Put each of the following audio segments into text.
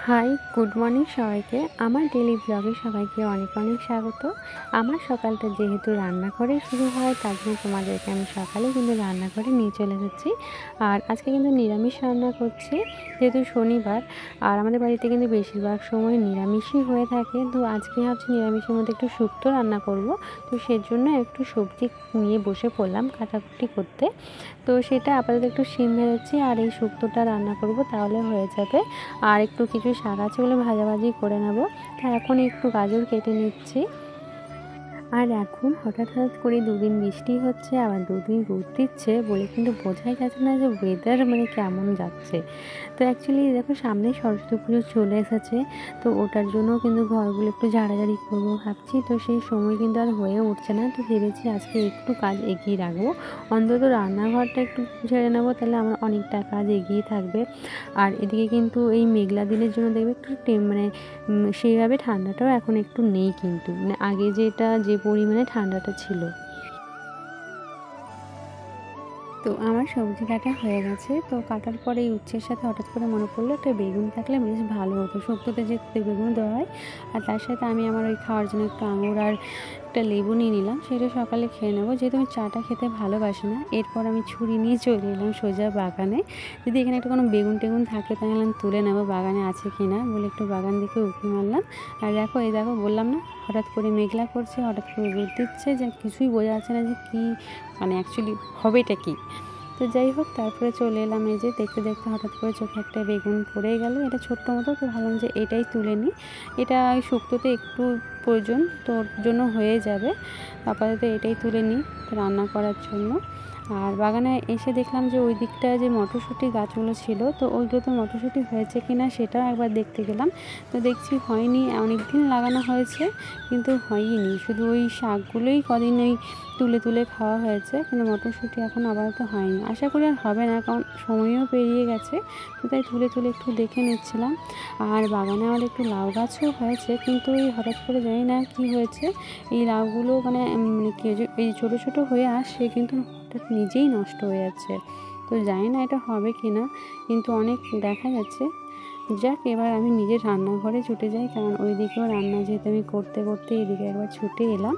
High, good morning সবাইকে। আমার daily ব্লগে সবাইকে অনেক অনেক স্বাগত। আমার সকালটা যেহেতু রান্নাঘরে শুরু হয়, তার জন্য তোমাদেরকে আমি সকালে কিন্তু রান্নাঘরে নিয়ে চলে এসেছি। আর আজকে কিন্তু নিরামিষ রান্না করছি, যেহেতু শনিবার। আর আমাদের বাড়িতে কিন্তু বেশিরভাগ সময় নিরামিষই হয়ে থাকে। তো আজকে ভাবছি নিরামিষের মধ্যে একটু শুক্তো রান্না করব। তো সেজন্য একটু সবজি নিয়ে বসে পড়লাম কাটাকুটি করতে। তো সেটা আপাতত একটু শিম ভেজেছি, আর এই শুক্তোটা রান্না করব, তাহলে হয়ে যাবে। আর একটু কিছু শাক আছে, ওগুলো ভাজাভাজি করে নেব। তো এখন একটু গাজর কেটে নিচ্ছি। আর এখন হঠাৎ করে দুদিন বৃষ্টি হচ্ছে, আবার দুদিন রোদ দিচ্ছে, বলে কিন্তু বোঝাই যাচ্ছে না যে ওয়েদার কেমন যাচ্ছে। তো অ্যাকচুয়ালি দেখো, সামনে সরস্বতী পুজো চলে এসেছে। তো ওটার জন্য কিন্তু ঘরগুলো একটু ঝাড়াঝাড়ি করবো ভাবছি। তো সেই সময় কিন্তু আর হয়ে উঠছে না। তো ভেবেছি আজকে একটু কাজ এগিয়ে রাখবো, অন্তত রান্নাঘরটা একটু ঝেড়ে নেবো, তাহলে আমার অনেকটা কাজ এগিয়ে থাকবে। আর এদিকে কিন্তু এই মেঘলা দিনের জন্য দেখবে একটু সেইভাবে ঠান্ডাটাও এখন একটু নেই, কিন্তু আগে যে পরিমাণে ঠান্ডাটা ছিল। তো আমার সবজি কাটা হয়ে গেছে। তো কাটার পরে এই উচ্ছের সাথে হঠাৎ করে মনে পড়লো একটা বেগুন থাকলে বেশ ভালো হতো। শুক্তোতে যে বেগুন দেওয়া হয়, আর তার সাথে আমি আমার ওই খাওয়ার জন্য একটু আঙুর আর একটা লেবু নিয়ে নিলাম। সেটা সকালে খেয়ে নেবো, যেহেতু আমি চাটা খেতে ভালোবাসি না। এরপর আমি ছুরি নিয়ে চলে এলাম সোজা বাগানে। যদি এখানে একটু কোনো বেগুন টেগুন থাকে তাহলে আমি তুলে নেবো, বাগানে আছে কি না বলে একটু বাগান দিকে উঁকি মারলাম। আর দেখো, এই দেখো, বললাম না হঠাৎ করে মেঘলা করছে, হঠাৎ করে রোদ দিচ্ছে, যে কিছুই বোঝা যাচ্ছে না যে কী অ্যাকচুয়ালি হবেটা কী। তো যাই হোক, তারপরে চলে এলাম। এই যে দেখতে দেখতে হঠাৎ করে চোখে একটা বেগুন পড়ে গেল, এটা ছোট্ট মতো। তো ভাবলাম যে এটাই তুলে নিই, এটা ওই শুক্তোতে একটু প্রয়োজন, তো ওর জন্য হয়ে যাবে। আপাতত এটাই তুলে নিই রান্না করার জন্য। আর বাগানে এসে দেখলাম যে ওই দিকটায় যে মটরশুঁটি গাছগুলো ছিল, তো ওইগুলোতে মটরশুঁটি হয়েছে কি না সেটাও একবার দেখতে গেলাম। তো দেখছি হয়নি, অনেক দিন লাগানো হয়েছে কিন্তু হয়নি, শুধু ওই শাকগুলোই কদিন ওই তুলে তুলে খাওয়া হয়েছে, কিন্তু মটরশুঁটি এখন আপাতত হয়নি। আশা করি আর হবে না, কারণ সময়ও পেরিয়ে গেছে। তো তাই তুলে তুলে একটু দেখে নিচ্ছিলাম। আর বাগানে আমাদের একটু লাউ গাছও হয়েছে, কিন্তু এই হঠাৎ করে জানি না কি হয়েছে, এই লাউগুলো এই ছোটো ছোটো হয়ে আসছে, কিন্তু হঠাৎ নিজেই নষ্ট হয়ে যাচ্ছে। তো জানি না এটা হবে কি না, কিন্তু অনেক দেখা যাচ্ছে। যাক, এবার আমি নিজের রান্নাঘরে ছুটে যাই, কারণ ওই দিকেও রান্না যেহেতু আমি করতে করতে এদিকে একবার ছুটে এলাম।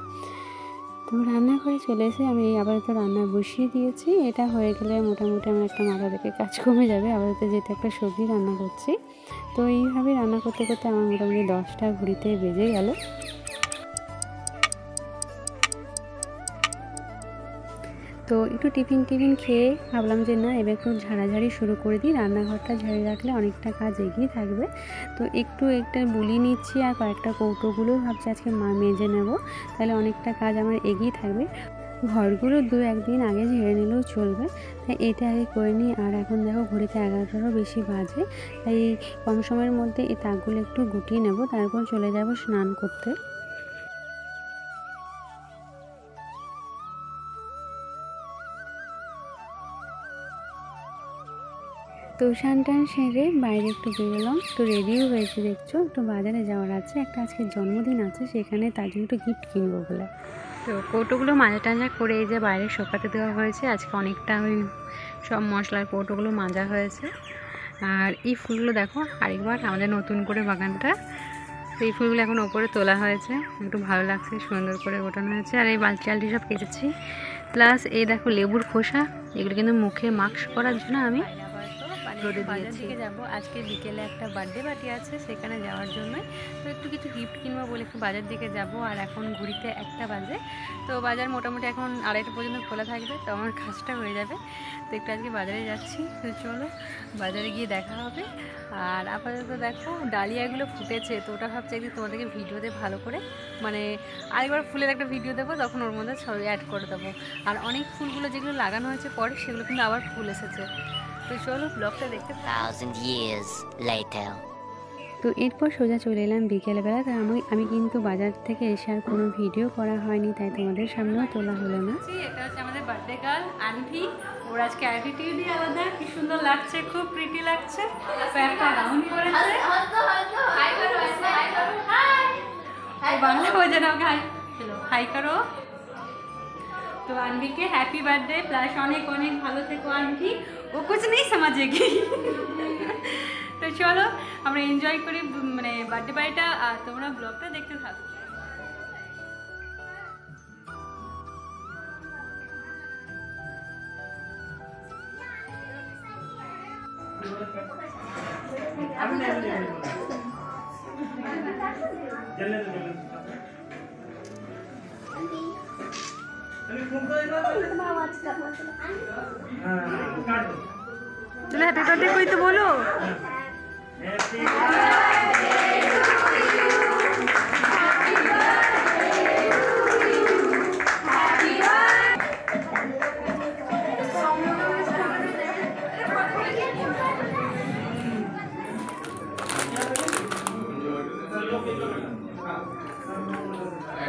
তো রান্নাঘরে চলে এসে আমি আপাতত রান্না বসিয়ে দিয়েছি। এটা হয়ে গেলে মোটামুটি আমার একটা মাথা থেকে কাজ কমে যাবে। আপাতত যেহেতু একটা সবজি রান্না করছি, তো এইভাবে রান্না করতে করতে আমার মোটামুটি 10টা ঘড়িতে বেজে গেল। তো একটু টিফিন খেয়ে ভাবলাম যে না, এবার একটু ঝাড়াঝাড়ি শুরু করে দিই, রান্নাঘরটা ঝাড়িয়ে রাখলে অনেকটা কাজ এগিয়ে থাকবে। তো একটু একটা বুলি নিচ্ছি, আর কয়েকটা কৌটোগুলো ভাবছি আজকে মেজে নেব, তাহলে অনেকটা কাজ আমার এগিয়ে থাকবে। ঘরগুলো 2-1 দিন আগে ঝেড়ে নিলেও চলবে, তাই এটা আগে করে নিই। আর এখন দেখো, ঘড়িতে 11টারও বেশি বাজে, তাই কম সময়ের মধ্যে এই তাকগুলো একটু গুটিয়ে নেব, তারপর চলে যাব স্নান করতে। তো স্নান টান সেরে বাইরে একটু বেরোলাম, একটু রেডিও হয়েছে দেখছো, একটু বাজারে যাওয়ার আছে, একটা আজকে জন্মদিন আছে সেখানে, তার জন্য একটু গিফট কিনবো বলে। তো কৌটোগুলো মাজা টাজা করে এই যে বাইরে শোকাতে দেওয়া হয়েছে। আজকে অনেকটা ওই সব মশলার কৌটোগুলো মাজা হয়েছে। আর এই ফুলগুলো দেখো, আরেকবার আমাদের নতুন করে বাগানটা, তো এই ফুলগুলো এখন ওপরে তোলা হয়েছে, একটু ভালো লাগছে, সুন্দর করে গোটানো হয়েছে। আর এই বালতি আলটি সব কেটেছি, প্লাস এই দেখো লেবুর খোসা, এগুলো কিন্তু মুখে মাস্ক করার জন্য আমি রোদে বাজার দিকে যাবো। আজকে বিকেলে একটা বার্থডে পার্টি আছে, সেখানে যাওয়ার জন্যই তো একটু কিছু গিফট কিনবো বলে একটু বাজার দিকে যাব। আর এখন ঘুরিতে 1টা বাজে, তো বাজার মোটামুটি এখন 2:30 পর্যন্ত খোলা থাকবে, তো আমার কাজটা হয়ে যাবে। তো একটু আজকে বাজারে যাচ্ছি, তো চলো বাজারে গিয়ে দেখা হবে। আর আপাতত দেখো ডালিয়াগুলো ফুটেছে, তো ওটা ভাবছি একদিন তোমাদেরকে ভিডিওতে ভালো করে আরেকবার ফুলের একটা ভিডিও দেবো, তখন ওর মধ্যে সব অ্যাড করে দেবো। আর অনেক ফুলগুলো যেগুলো লাগানো হয়েছে পরে, সেগুলো কিন্তু আবার ফুল এসেছে। তো চলো ব্লগটা দেখতে। 1000 years later. তো এরপর সোজা চলে এলাম বিকেলবেলা। তাই আমি কিন্তু বাজার থেকে এসে আর কোনো ভিডিও করা হয়নি, তাই তোমাদের সামনেও তোলা হলো না। এটা হচ্ছে আমাদের বার্থডে গার্ল আনভি, ওর আজকে অ্যাটিটিউডই আলাদা, কি সুন্দর লাগছে, খুব প্রিটি লাগছে। একটা গাউন পরেছে, বাংলা বোঝে না, হাই হাই করো। तो अनवी के हैप्पी बर्थडे प्लस अनेक अनेक ভালো থেকো আনভি, ও कुछ नहीं समझेगी। तो চলো আমরা এনজয় করি মানে বার্থডে পার্টিটা, আর তোমরা ব্লগটা দেখতে থাকো। चलो हैप्पी बर्थडे कोई तो बोलो।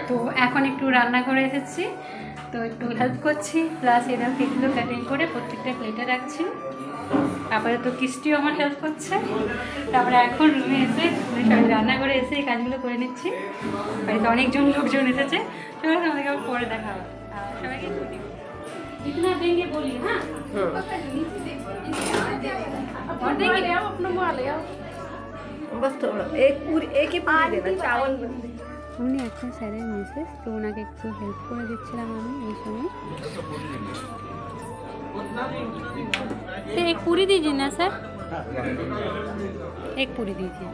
তো এখন একটু রান্না করে এসেছি, তো একটু হেল্প করছি, প্লাস এরা কেকগুলো কাটিং করে প্রত্যেকটা প্লেটে রাখছি। তারপরে তো কিস্টিও আমার হেল্প করছে। তারপরে এখন রুমে এসে সবাই রান্না করে এসে এই কাজগুলো করে নিচ্ছি। বাড়িতে অনেকজন লোকজন এসেছে, চলো তোমাদেরকে আবার পরে দেখা হবে। আর সবাইকে जितना देंगे बोलिए हाँ और देंगे अपना माल ले आओ बस थोड़ा एक ही पूरी देना चावल উনি একটা স্যারের মিসেস, তো ওনাকে একটু হেল্প করে দিচ্ছিলাম আমি এই সময়। सर एक पूरी दीजिए ना सर, एक पूरी दीजिए।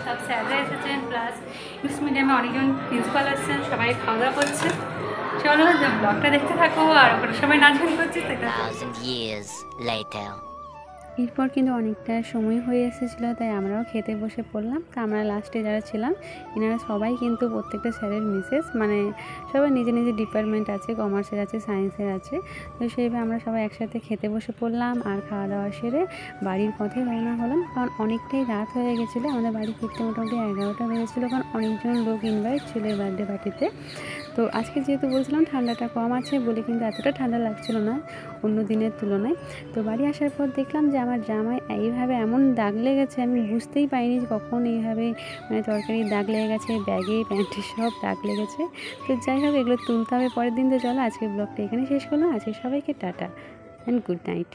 সব স্যাররা এসেছেন, প্লাস ইংলিশ মিডিয়ামে অনেকজন প্রিন্সিপাল আসছেন, সবাই খাওয়া দাওয়া করছে। চলো ব্লগটা দেখতে থাকো, আর ওখানে সবাই নাচগান করছে। 1,000 years later. এরপর কিন্তু অনেকটা সময় হয়ে এসেছিলো, তাই আমরাও খেতে বসে পড়লাম। তো আমরা লাস্টে যারা ছিলাম এনারা সবাই কিন্তু প্রত্যেকটা স্যারের মিসেস, মানে সবাই নিজের নিজের ডিপার্টমেন্ট আছে, কমার্সের আছে, সায়েন্সের আছে। তো সেইভাবে আমরা সবাই একসাথে খেতে বসে পড়লাম, আর খাওয়া দাওয়া সেরে বাড়ির পথে রওনা হলাম, কারণ অনেকটাই রাত হয়ে গেছিলো। আমাদের বাড়ি ফিরতে মোটামুটি 11টা বেজেছিলো, কারণ অনেকজন লোক ইনভাইট ছিল এই বার্থডে পার্টিতে। তো আজকে যেহেতু বলছিলাম ঠান্ডাটা কম আছে বলে কিন্তু এতটা ঠান্ডা লাগছিল না অন্য দিনের তুলনায়। তো বাড়ি আসার পর দেখলাম যে আমার জামায় এইভাবে এমন দাগ লেগেছে, আমি বুঝতেই পারিনি যে কখন এইভাবে মানে তরকারির দাগ লেগে গেছে, ব্যাগে প্যান্টে সব দাগ লেগেছে। তো যাই হোক, এগুলো তুলতে হবে পরের দিন। তো চলো আজকে ব্লগটা এখানে শেষ করলাম। আজকে সবাইকে টাটা অ্যান্ড গুড নাইট।